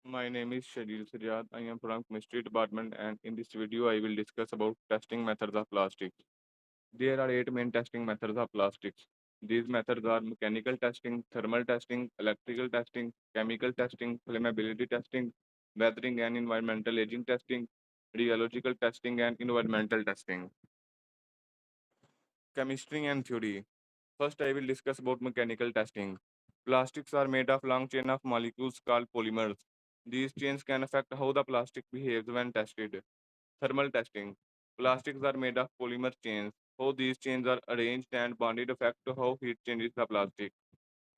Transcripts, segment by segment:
My name is Shadil Sajjad. I am from Chemistry Department and in this video I will discuss about testing methods of plastics. There are 8 main testing methods of plastics. These methods are mechanical testing, thermal testing, electrical testing, chemical testing, flammability testing, weathering and environmental aging testing, rheological testing and environmental testing. Chemistry and theory. First I will discuss about mechanical testing. Plastics are made of long chain of molecules called polymers. These chains can affect how the plastic behaves when tested. Thermal testing. Plastics are made of polymer chains. How these chains are arranged and bonded affect how heat changes the plastic.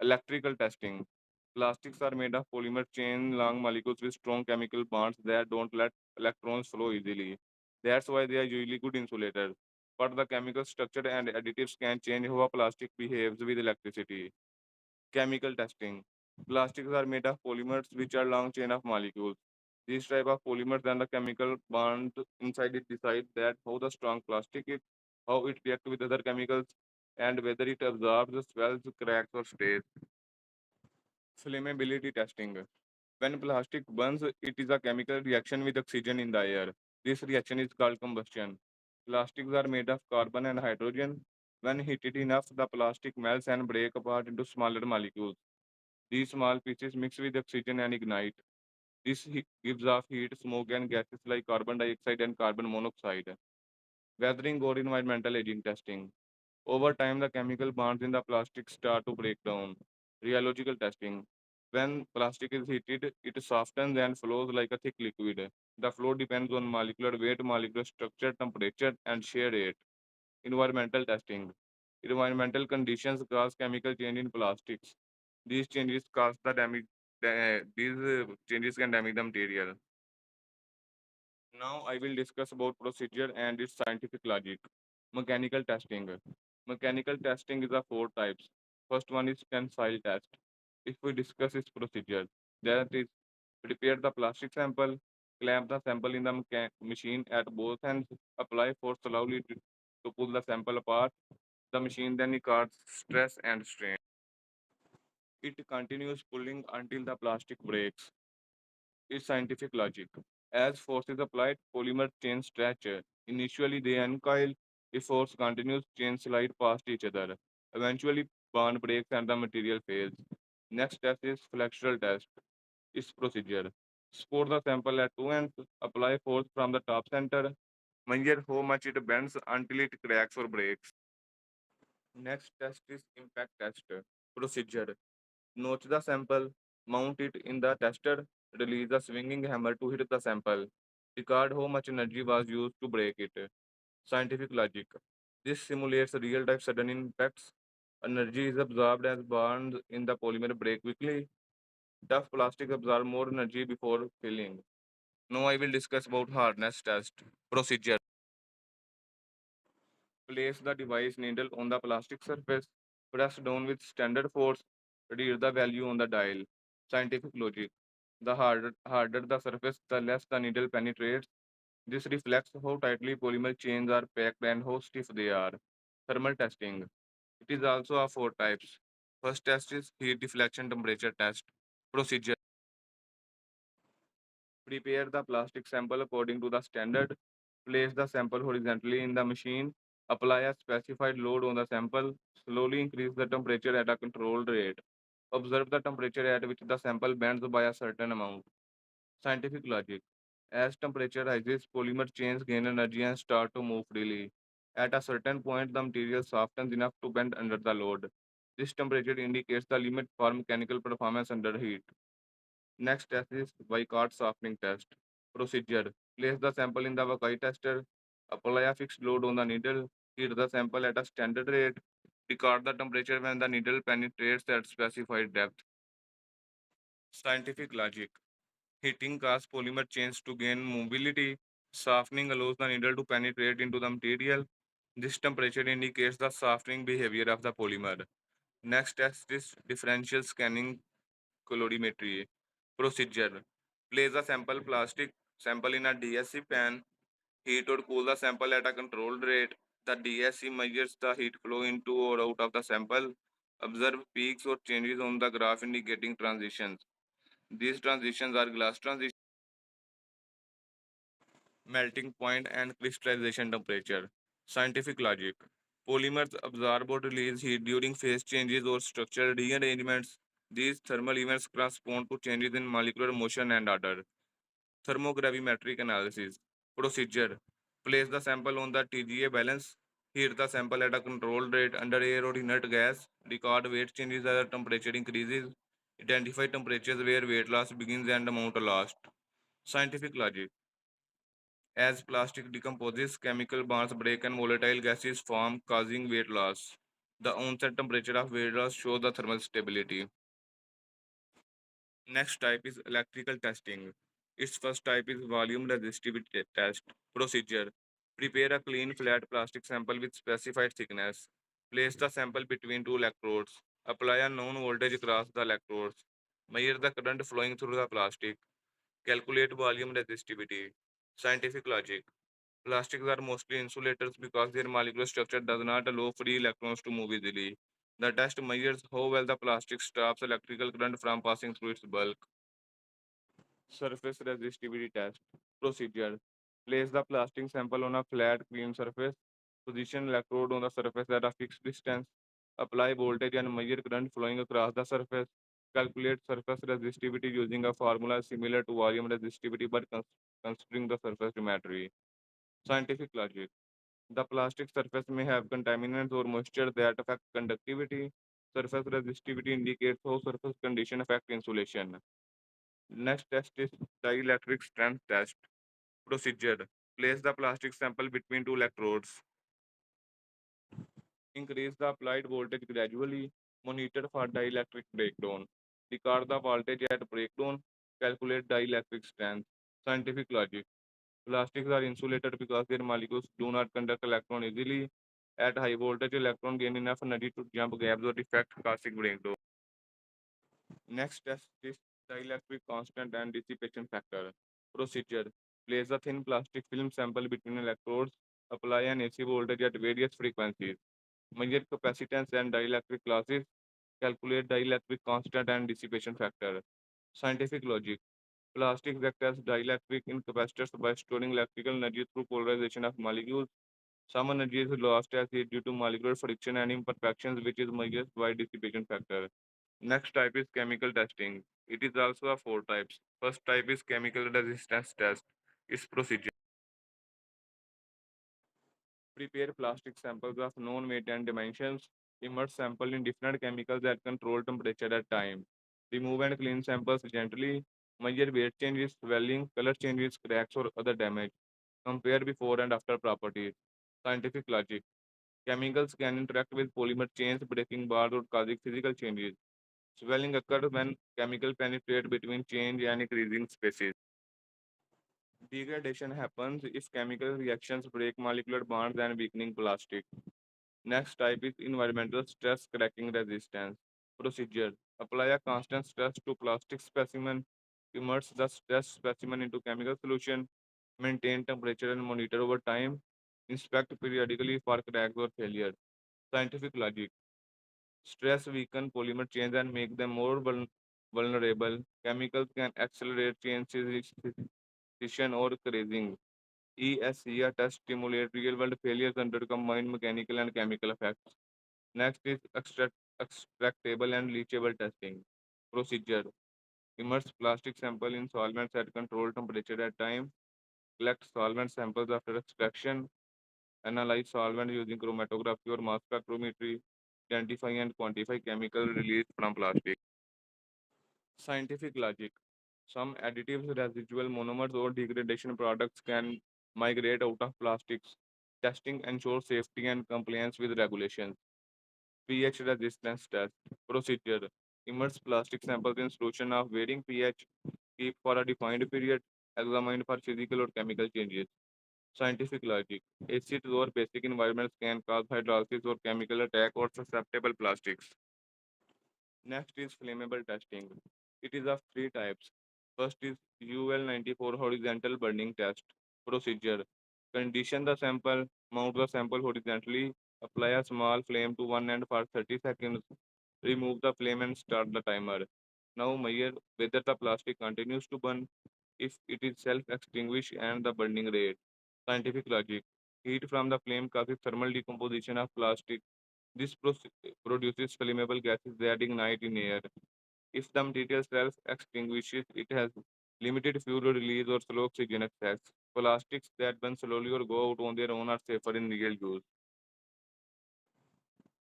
Electrical testing. Plastics are made of polymer chain long molecules with strong chemical bonds that don't let electrons flow easily. That's why they are usually good insulators. But the chemical structure and additives can change how a plastic behaves with electricity. Chemical testing. Plastics are made of polymers which are long chain of molecules. These type of polymers and the chemical bond inside it decide that how the strong plastic is, how it reacts with other chemicals, and whether it absorbs, swells, cracks, or stays. Flammability testing. When plastic burns, it is a chemical reaction with oxygen in the air. This reaction is called combustion. Plastics are made of carbon and hydrogen. When heated enough, the plastic melts and break apart into smaller molecules. These small pieces mix with oxygen and ignite. This gives off heat, smoke, and gases like carbon dioxide and carbon monoxide. Weathering or environmental aging testing. Over time, the chemical bonds in the plastic start to break down. Rheological testing. When plastic is heated, it softens and flows like a thick liquid. The flow depends on molecular weight, molecular structure, temperature, and shear rate. Environmental testing. Environmental conditions cause chemical change in plastics. These changes cause the damage. These changes can damage the material. Now I will discuss about procedure and its scientific logic. Mechanical testing. Mechanical testing is of 4 types. First one is tensile test. If we discuss its procedure, that is prepare the plastic sample, clamp the sample in the machine at both ends, apply force slowly to pull the sample apart. The machine then records stress and strain. It continues pulling until the plastic breaks. Its scientific logic. As force is applied, polymer chains stretch. Initially, they uncoil. If force continues, chains slide past each other. Eventually, bond breaks and the material fails. Next test is flexural test. Its procedure. Support the sample at two ends. Apply force from the top center. Measure how much it bends until it cracks or breaks. Next test is impact test. Procedure. Notch the sample, mount it in the tester, release the swinging hammer to hit the sample. Record how much energy was used to break it. Scientific logic. This simulates real-time sudden impacts. Energy is absorbed as bonds in the polymer break quickly. Tough plastic absorb more energy before filling. Now I will discuss about hardness test. Procedure. Place the device needle on the plastic surface. Press down with standard force. Read the value on the dial. Scientific logic. The harder the surface, the less the needle penetrates. This reflects how tightly polymer chains are packed and how stiff they are. Thermal testing. It is also of 4 types. First test is heat deflection temperature test. Procedure. Prepare the plastic sample according to the standard. Place the sample horizontally in the machine. Apply a specified load on the sample. Slowly increase the temperature at a controlled rate. Observe the temperature at which the sample bends by a certain amount. Scientific logic. As temperature rises, polymer chains gain energy and start to move freely. At a certain point, the material softens enough to bend under the load. This temperature indicates the limit for mechanical performance under heat. Next test is Weichert softening test. Procedure. Place the sample in the Weichert tester. Apply a fixed load on the needle. Heat the sample at a standard rate. Record the temperature when the needle penetrates at specified depth. Scientific logic. Heating causes polymer chains to gain mobility. Softening allows the needle to penetrate into the material. This temperature indicates the softening behavior of the polymer. Next test is differential scanning colorimetry. Procedure. Place a sample plastic sample in a DSC pan. Heat or cool the sample at a controlled rate. The DSC measures the heat flow into or out of the sample. Observe peaks or changes on the graph indicating transitions. These transitions are glass transition, melting point, and crystallization temperature. Scientific logic. Polymers absorb or release heat during phase changes or structural rearrangements. These thermal events correspond to changes in molecular motion and order. Thermogravimetric analysis. Procedure. Place the sample on the TGA balance. Heat the sample at a controlled rate under air or inert gas. Record weight changes as the temperature increases. Identify temperatures where weight loss begins and amount lost. Scientific logic. As plastic decomposes, chemical bonds break and volatile gases form, causing weight loss. The onset temperature of weight loss shows the thermal stability. Next type is electrical testing. Its first type is volume resistivity test. Procedure. Prepare a clean flat plastic sample with specified thickness. Place the sample between two electrodes. Apply a known voltage across the electrodes. Measure the current flowing through the plastic. Calculate volume resistivity. Scientific logic. Plastics are mostly insulators because their molecular structure does not allow free electrons to move easily. The test measures how well the plastic stops electrical current from passing through its bulk. Surface resistivity test. Procedure. Place the plastic sample on a flat, clean surface. Position electrode on the surface at a fixed distance. Apply voltage and measure current flowing across the surface. Calculate surface resistivity using a formula similar to volume resistivity but considering the surface geometry. Scientific logic. The plastic surface may have contaminants or moisture that affect conductivity. Surface resistivity indicates how surface condition affect insulation. Next test is dielectric strength test. Procedure. Place the plastic sample between two electrodes. Increase the applied voltage gradually. Monitor for dielectric breakdown. Record the voltage at breakdown. Calculate dielectric strength. Scientific logic. Plastics are insulated because their molecules do not conduct electron easily. At high voltage, electron gain enough energy to jump gaps or effect caustic breakdown. Next test is dielectric constant and dissipation factor. Procedure. Place a thin plastic film sample between electrodes. Apply an AC voltage at various frequencies. Measure capacitance and dielectric losses. Calculate dielectric constant and dissipation factor. Scientific logic. Plastics act as dielectric incapacitors by storing electrical energy through polarization of molecules. Some energy is lost as heat due to molecular friction and imperfections, which is measured by dissipation factor. Next type is chemical testing. It is also of four types. First type is chemical resistance test. Its procedure. Prepare plastic samples of known weight and dimensions. Immerse sample in different chemicals at controlled temperature at time. Remove and clean samples gently. Measure weight changes, swelling, color changes, cracks, or other damage. Compare before and after properties. Scientific logic. Chemicals can interact with polymer chains, breaking bonds or causing physical changes. Swelling occurs when chemical penetrate between change and increasing spaces. Degradation happens if chemical reactions break molecular bonds and weakening plastic. Next type is environmental stress cracking resistance. Procedure. Apply a constant stress to plastic specimen. Immerse the stress specimen into chemical solution. Maintain temperature and monitor over time. Inspect periodically for cracks or failure. Scientific logic. Stress weaken polymer chains and make them more vulnerable. Chemicals can accelerate chain scission or crazing. ESCR test stimulate real-world failures under combined mechanical and chemical effects. Next is extractable and leachable testing. Procedure. Immerse plastic sample in solvents at controlled temperature at time. Collect solvent samples after extraction. Analyze solvent using chromatography or mass spectrometry. Identify and quantify chemical release from plastic. Scientific logic. Some additives, residual monomers, or degradation products can migrate out of plastics. Testing ensures safety and compliance with regulations. pH resistance test. Procedure. Immerse plastic samples in solution of varying pH. Keep for a defined period. Examined for physical or chemical changes. Scientific logic. Acids or basic environments can cause hydrolysis or chemical attack or susceptible plastics. Next is flammable testing. It is of three types. First is UL94 horizontal burning test. Procedure. Condition the sample, mount the sample horizontally, apply a small flame to one end for 30 seconds, remove the flame and start the timer. Now measure whether the plastic continues to burn, if it is self-extinguish and the burning rate. Scientific logic. Heat from the flame causes thermal decomposition of plastic. This produces flammable gases that ignite in air. If the material self-extinguishes, it has limited fuel release or slow oxygen access. Plastics that burn slowly or go out on their own are safer in real use.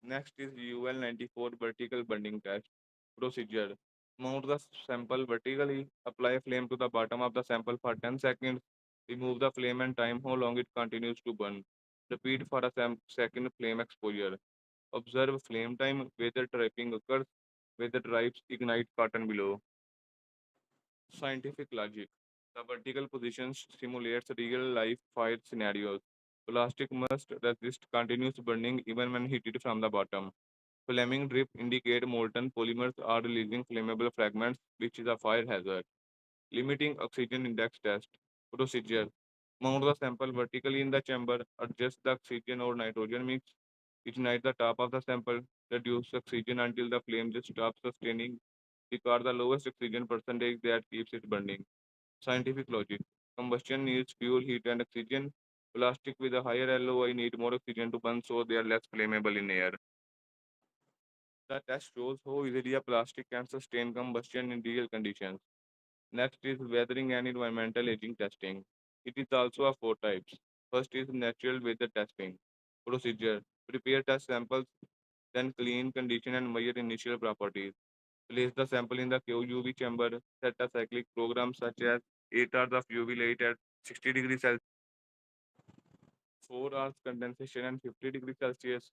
Next is UL94 vertical burning test procedure. Mount the sample vertically, apply flame to the bottom of the sample for 10 seconds, remove the flame and time how long it continues to burn. Repeat for a second flame exposure. Observe flame time, whether tripping occurs, whether drives ignite cotton below. Scientific logic. The vertical position simulates real life fire scenarios. Plastic must resist continuous burning even when heated from the bottom. Flaming drip indicate molten polymers are releasing flammable fragments, which is a fire hazard. Limiting oxygen index test. Procedure. Mount the sample vertically in the chamber, adjust the oxygen or nitrogen mix, ignite the top of the sample, reduce oxygen until the flame just stops sustaining, record the lowest oxygen percentage that keeps it burning. Scientific logic. Combustion needs fuel, heat, and oxygen. Plastic with a higher LOI need more oxygen to burn, so they are less flammable in air. The test shows how easily a plastic can sustain combustion in real conditions. Next is weathering and environmental aging testing. It is also of four types. First is natural weather testing. Procedure. Prepare test samples, then clean, condition, and measure initial properties. Place the sample in the QUV chamber. Set a cyclic program such as 8 hours of UV light at 60 degrees Celsius, 4 hours condensation and 50 degrees Celsius.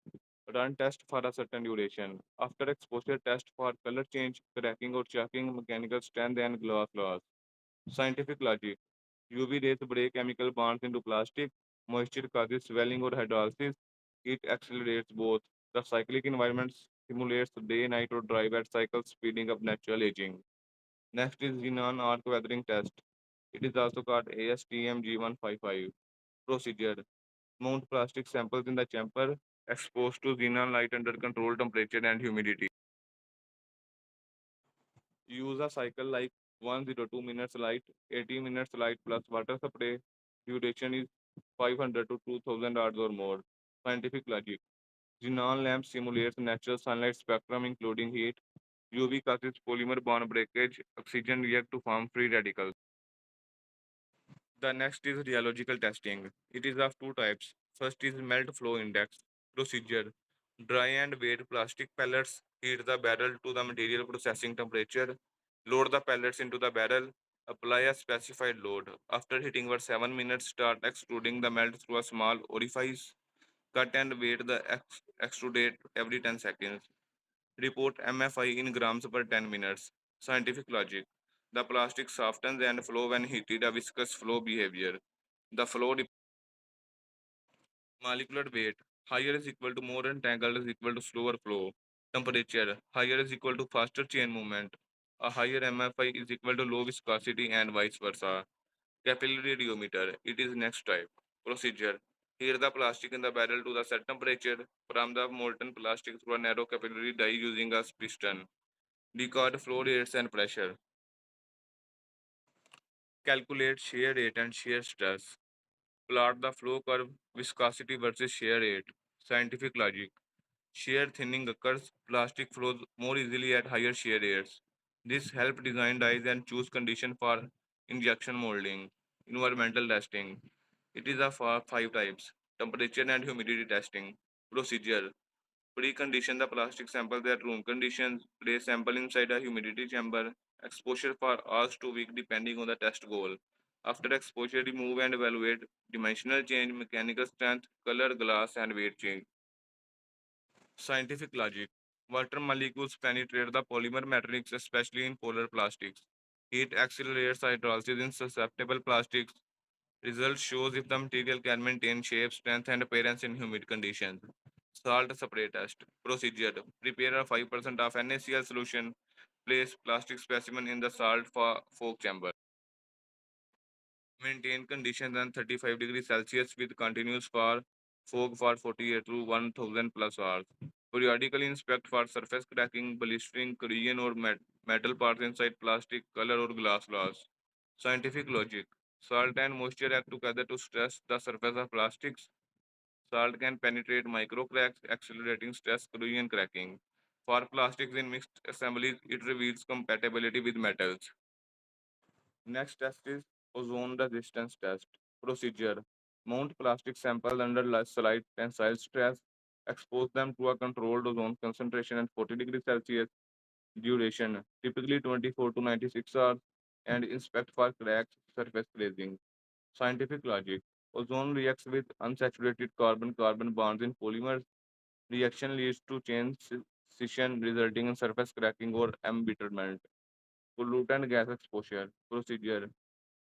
Run test for a certain duration. After exposure, test for color change, cracking or chucking, mechanical strength, and gloss loss. Scientific logic. UV rays break chemical bonds into plastic. Moisture causes swelling or hydrolysis. It accelerates both. The cyclic environment simulates day-night or dry-wet cycles, speeding up natural aging. Next is xenon arc weathering test. It is also called ASTM G155. Procedure. Mount plastic samples in the chamber, exposed to xenon light under controlled temperature and humidity. Use a cycle like 102 minutes light, 80 minutes light plus water spray. Duration is 500 to 2000 hours or more. Scientific logic. Xenon lamp simulates natural sunlight spectrum including heat. UV causes polymer bond breakage. Oxygen react to form free radicals. The next is rheological testing. It is of two types. First is melt flow index. Procedure. Dry and weight plastic pellets. Heat the barrel to the material processing temperature. Load the pellets into the barrel. Apply a specified load. After hitting for 7 minutes, start extruding the melt through a small orifice. Cut and weight the extrudate every 10 seconds. Report MFI in grams per 10 minutes. Scientific logic. The plastic softens and flow when heated, a viscous flow behavior. The flow molecular weight. Higher is equal to more entangled is equal to slower flow. Temperature. Higher is equal to faster chain movement. A higher MFI is equal to low viscosity and vice versa. Capillary rheometer. It is next type. Procedure. Heat the plastic in the barrel to the set temperature. From the molten plastic through a narrow capillary dye using a piston. Record flow rates and pressure. Calculate shear rate and shear stress. Plot the flow curve, viscosity versus shear rate. Scientific logic. Shear thinning occurs, plastic flows more easily at higher shear rates. This helps design dyes and choose condition for injection molding. Environmental testing. It is of five types. Temperature and humidity testing. Procedure. Precondition the plastic samples at room conditions. Place sample inside a humidity chamber. Exposure for hours to week depending on the test goal. After exposure, remove and evaluate dimensional change, mechanical strength, color, glass, and weight change. Scientific logic. Water molecules penetrate the polymer matrix, especially in polar plastics. Heat accelerates hydrolysis in susceptible plastics. Result shows if the material can maintain shape, strength, and appearance in humid conditions. Salt spray test. Procedure. Prepare a 5% of NaCl solution. Place plastic specimen in the salt fog chamber. Maintain conditions at 35 degrees Celsius with continuous fog for 48 to 1000 plus hours. Periodically inspect for surface cracking, blistering, corrosion, or metal parts inside plastic, color, or glass loss. Scientific logic. Salt and moisture act together to stress the surface of plastics. Salt can penetrate micro cracks, accelerating stress, corrosion, cracking. For plastics in mixed assemblies, it reveals compatibility with metals. Next test is ozone resistance test. Procedure. Mount plastic samples under slight tensile stress. Expose them to a controlled ozone concentration at 40 degrees Celsius. Duration. Typically 24 to 96 hours. And inspect for cracks, surface glazing. Scientific logic. Ozone reacts with unsaturated carbon-carbon bonds in polymers. Reaction leads to chain scission resulting in surface cracking or embitterment. Pollutant gas exposure. Procedure.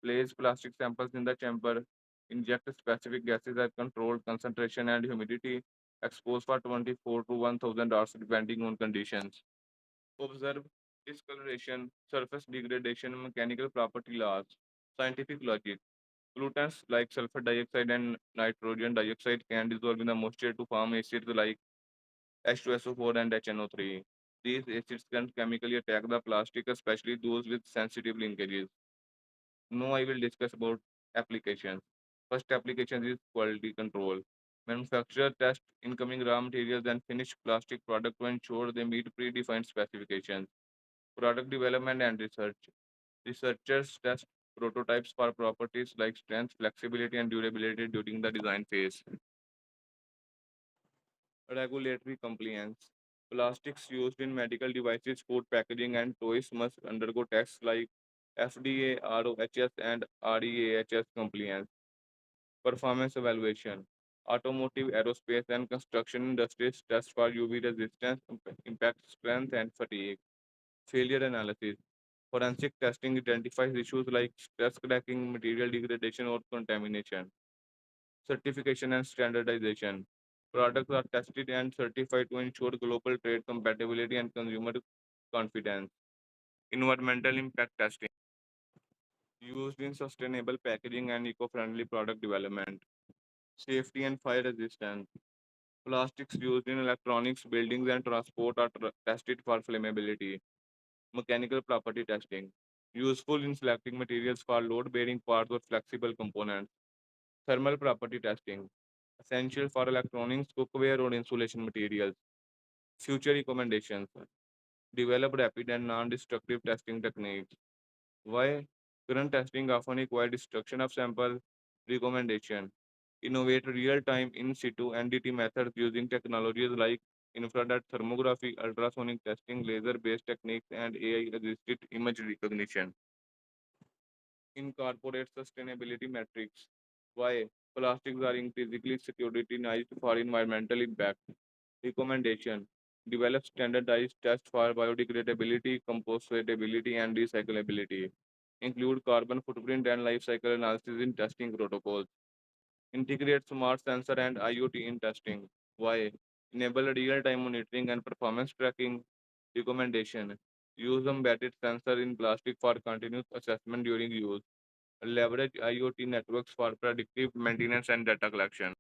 Place plastic samples in the chamber, inject specific gases at controlled concentration and humidity, expose for 24 to 1000 hours depending on conditions. Observe discoloration, surface degradation, mechanical property loss, scientific logic. Pollutants like sulfur dioxide and nitrogen dioxide can dissolve in the moisture to form acids like H2SO4 and HNO3. These acids can chemically attack the plastic, especially those with sensitive linkages. Now I will discuss about applications. First application is quality control. Manufacturer test incoming raw materials and finished plastic product to ensure they meet predefined specifications. Product development and research. Researchers test prototypes for properties like strength, flexibility, and durability during the design phase. Regulatory compliance. Plastics used in medical devices, food packaging, and toys must undergo tests like FDA, ROHS, and REAHS compliance. Performance evaluation. Automotive, aerospace, and construction industries test for UV resistance, impact strength, and fatigue. Failure analysis. Forensic testing identifies issues like stress cracking, material degradation, or contamination. Certification and standardization. Products are tested and certified to ensure global trade compatibility and consumer confidence. Environmental impact testing. Used in sustainable packaging and eco-friendly product development. Safety and fire resistance. Plastics used in electronics, buildings, and transport are tested for flammability. Mechanical property testing. Useful in selecting materials for load-bearing parts or flexible components. Thermal property testing. Essential for electronics, cookware, or insulation materials. Future recommendations. Develop rapid and non-destructive testing techniques. Why? Current testing often require destruction of sample. Recommendation. Innovate real-time in situ NDT methods using technologies like infrared thermography, ultrasonic testing, laser-based techniques, and AI-assisted image recognition. Incorporate sustainability metrics. Why? Plastics are increasingly scrutinized for environmental impact. Recommendation. Develop standardized tests for biodegradability, compostability, and recyclability. Include carbon footprint and life cycle analysis in testing protocols. Integrate smart sensor and IoT in testing. Why? Enable real-time monitoring and performance tracking. Recommendation. Use embedded sensor in plastic for continuous assessment during use. Leverage IoT networks for predictive maintenance and data collection.